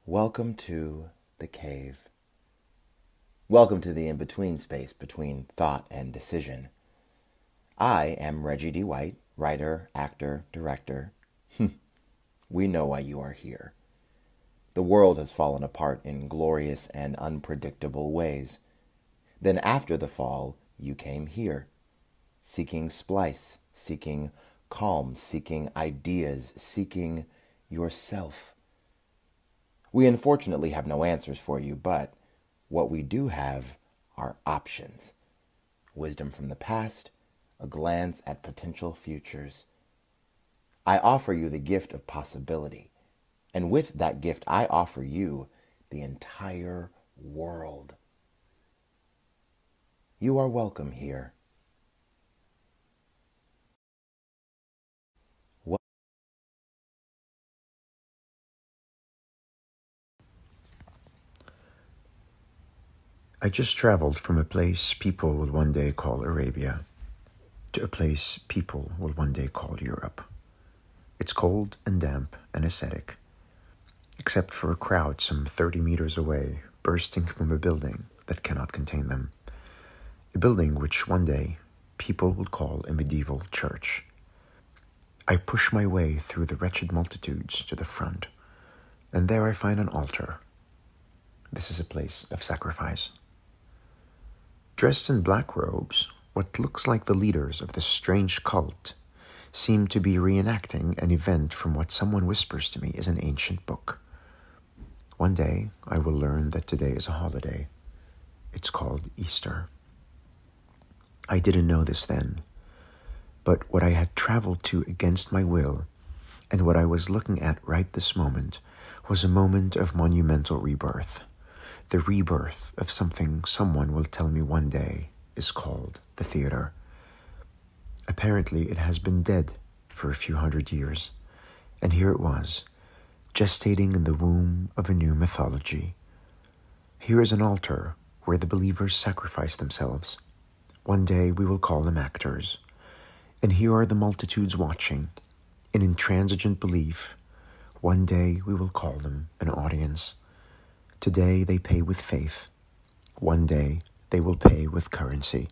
Welcome to the cave. Welcome to the in-between space between thought and decision. I am Reggie D. White, writer, actor, director. We know why you are here. The world has fallen apart in glorious and unpredictable ways. Then after the fall, you came here, seeking splice, seeking calm, seeking ideas, seeking yourself. We unfortunately have no answers for you, but what we do have are options. Wisdom from the past, a glance at potential futures. I offer you the gift of possibility, and with that gift I offer you the entire world. You are welcome here. I just traveled from a place people will one day call Arabia to a place people will one day call Europe. It's cold and damp and ascetic, except for a crowd some 30 meters away bursting from a building that cannot contain them. A building which one day people will call a medieval church. I push my way through the wretched multitudes to the front, and there I find an altar. This is a place of sacrifice. Dressed in black robes, what looks like the leaders of this strange cult seem to be reenacting an event from what someone whispers to me is an ancient book. One day, I will learn that today is a holiday. It's called Easter. I didn't know this then, but what I had traveled to against my will, and what I was looking at right this moment, was a moment of monumental rebirth. The rebirth of something someone will tell me one day is called the theater. Apparently, it has been dead for a few hundred years, and here it was, gestating in the womb of a new mythology. Here is an altar where the believers sacrifice themselves. One day we will call them actors, and here are the multitudes watching, in intransigent belief. One day we will call them an audience. Today they pay with faith. One day they will pay with currency.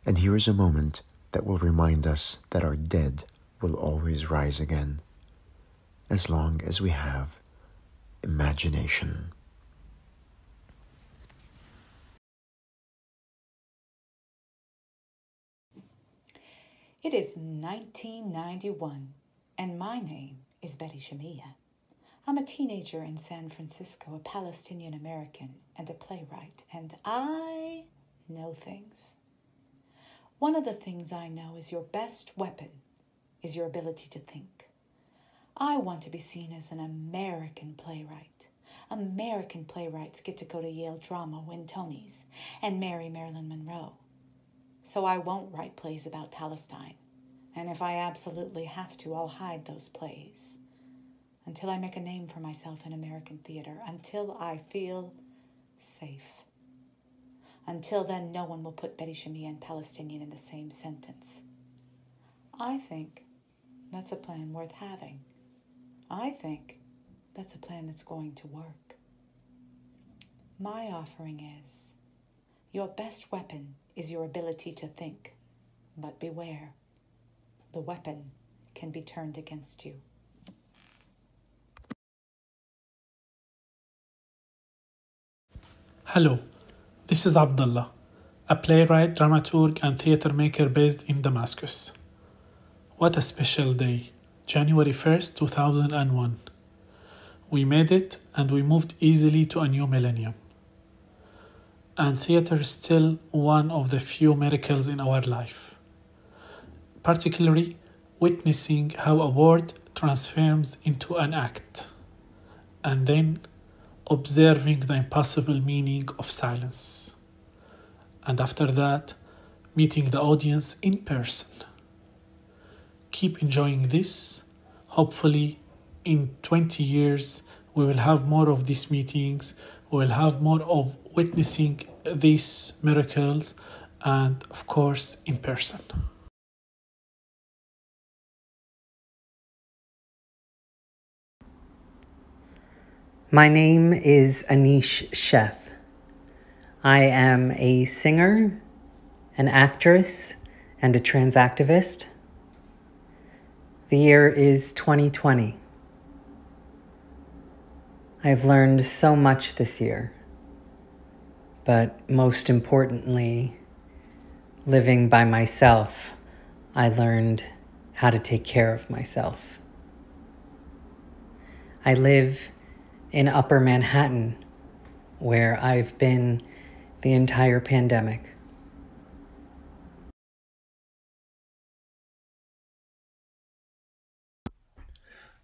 And here is a moment that will remind us that our dead will always rise again, as long as we have imagination. It is 1991, and my name is Betty Shamia. I'm a teenager in San Francisco, a Palestinian American, and a playwright, and I know things. One of the things I know is your best weapon is your ability to think. I want to be seen as an American playwright. American playwrights get to go to Yale Drama, win Tonys, and marry Marilyn Monroe. So I won't write plays about Palestine, and if I absolutely have to, I'll hide those plays until I make a name for myself in American theater, until I feel safe. Until then, no one will put Betty Shamia and Palestinian in the same sentence. I think that's a plan worth having. I think that's a plan that's going to work. My offering is, your best weapon is your ability to think, but beware, the weapon can be turned against you. Hello, this is Abdullah, a playwright, dramaturg, and theater maker based in Damascus. What a special day, January 1st, 2001. We made it and we moved easily to a new millennium. And theater is still one of the few miracles in our life, particularly witnessing how a word transforms into an act, and then observing the impossible meaning of silence. And after that, meeting the audience in person. Keep enjoying this. Hopefully, in 20 years, we will have more of these meetings. We will have more of witnessing these miracles, and of course, in person. My name is Anish Sheth. I am a singer, an actress, and a trans activist. The year is 2020. I've learned so much this year, but most importantly, living by myself, I learned how to take care of myself. I live in Upper Manhattan, where I've been the entire pandemic.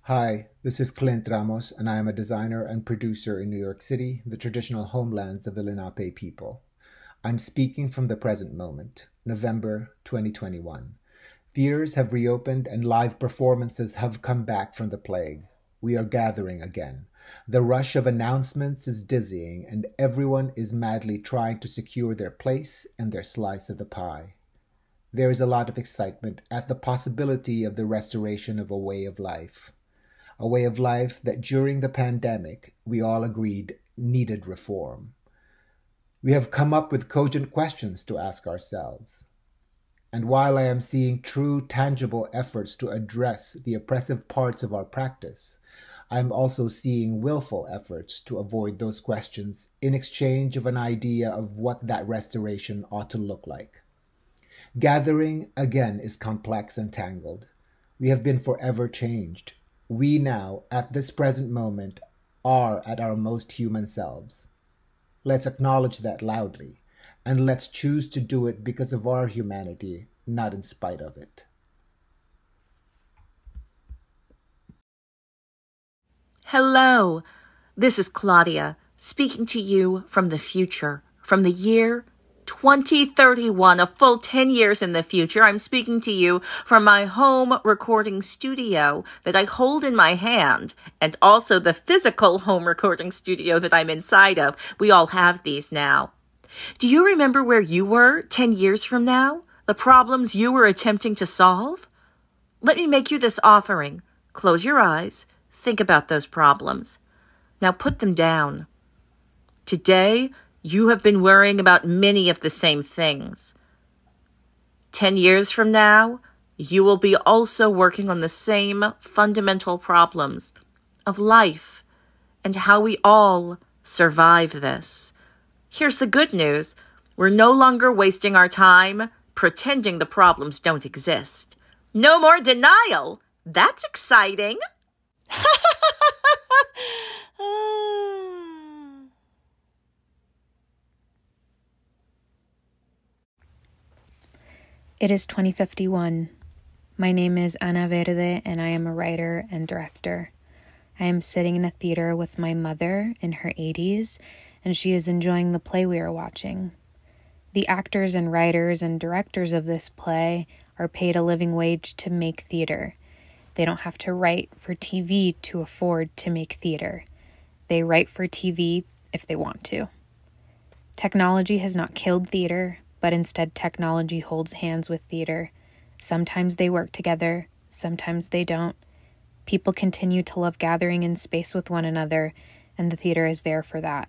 Hi, this is Clint Ramos, and I am a designer and producer in New York City, the traditional homelands of the Lenape people. I'm speaking from the present moment, November 2021. Theaters have reopened and live performances have come back from the plague. We are gathering again. The rush of announcements is dizzying, and everyone is madly trying to secure their place and their slice of the pie. There is a lot of excitement at the possibility of the restoration of a way of life. A way of life that during the pandemic we all agreed needed reform. We have come up with cogent questions to ask ourselves. And while I am seeing true, tangible efforts to address the oppressive parts of our practice, I am also seeing willful efforts to avoid those questions in exchange of an idea of what that restoration ought to look like. Gathering, again, is complex and tangled. We have been forever changed. We now, at this present moment, are at our most human selves. Let's acknowledge that loudly, and let's choose to do it because of our humanity, not in spite of it. Hello, this is Claudia, speaking to you from the future, from the year 2031, a full 10 years in the future. I'm speaking to you from my home recording studio that I hold in my hand, and also the physical home recording studio that I'm inside of. We all have these now. Do you remember where you were 10 years from now? The problems you were attempting to solve? Let me make you this offering. Close your eyes. Think about those problems. Now put them down. Today, you have been worrying about many of the same things. 10 years from now, you will be also working on the same fundamental problems of life and how we all survive this. Here's the good news. We're no longer wasting our time pretending the problems don't exist. No more denial. That's exciting. It is 2051. My name is Ana Verde, and I am a writer and director. I am sitting in a theater with my mother in her 80s, and she is enjoying the play we are watching. The actors and writers and directors of this play are paid a living wage to make theater. They don't have to write for TV to afford to make theater. They write for TV if they want to. Technology has not killed theater, but instead technology holds hands with theater. Sometimes they work together, sometimes they don't. People continue to love gathering in space with one another, and the theater is there for that.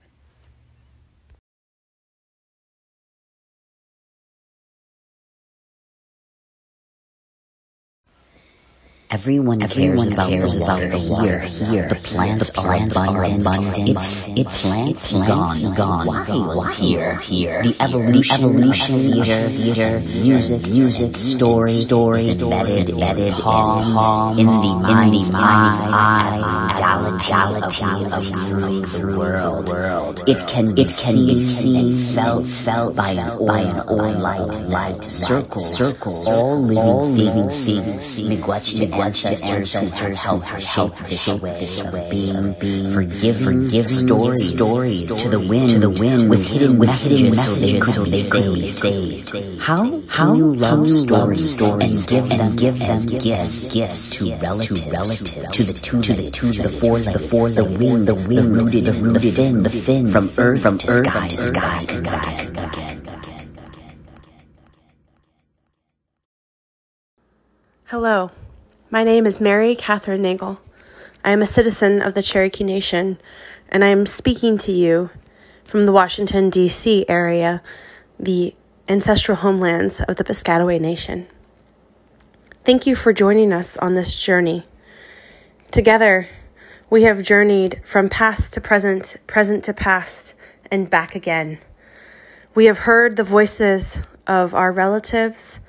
Everyone cares about the water here. The plants are abundant. It's gone. Why here? The evolution, theater, music, story, embedded, calm, in the modality of the world. It can be seen and felt by an old light circle, all living things. Ancestors who have helped shape this way being forgive stories to the wind with hidden messages so they could be saved. How you love stories and give them gifts to relatives, to the for the wind, the rooted, the fin from earth to sky again. Hello. My name is Mary Catherine Nagel. I am a citizen of the Cherokee Nation, and I'm speaking to you from the Washington, D.C. area, the ancestral homelands of the Piscataway Nation. Thank you for joining us on this journey. Together, we have journeyed from past to present, present to past, and back again. We have heard the voices of our relatives,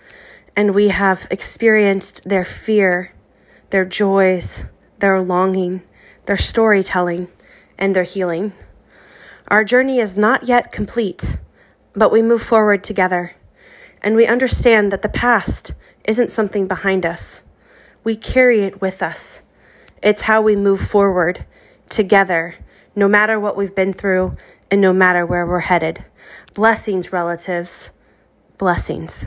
and we have experienced their fear, their joys, their longing, their storytelling, and their healing. Our journey is not yet complete, but we move forward together, and we understand that the past isn't something behind us. We carry it with us. It's how we move forward together, no matter what we've been through and no matter where we're headed. Blessings, relatives. Blessings.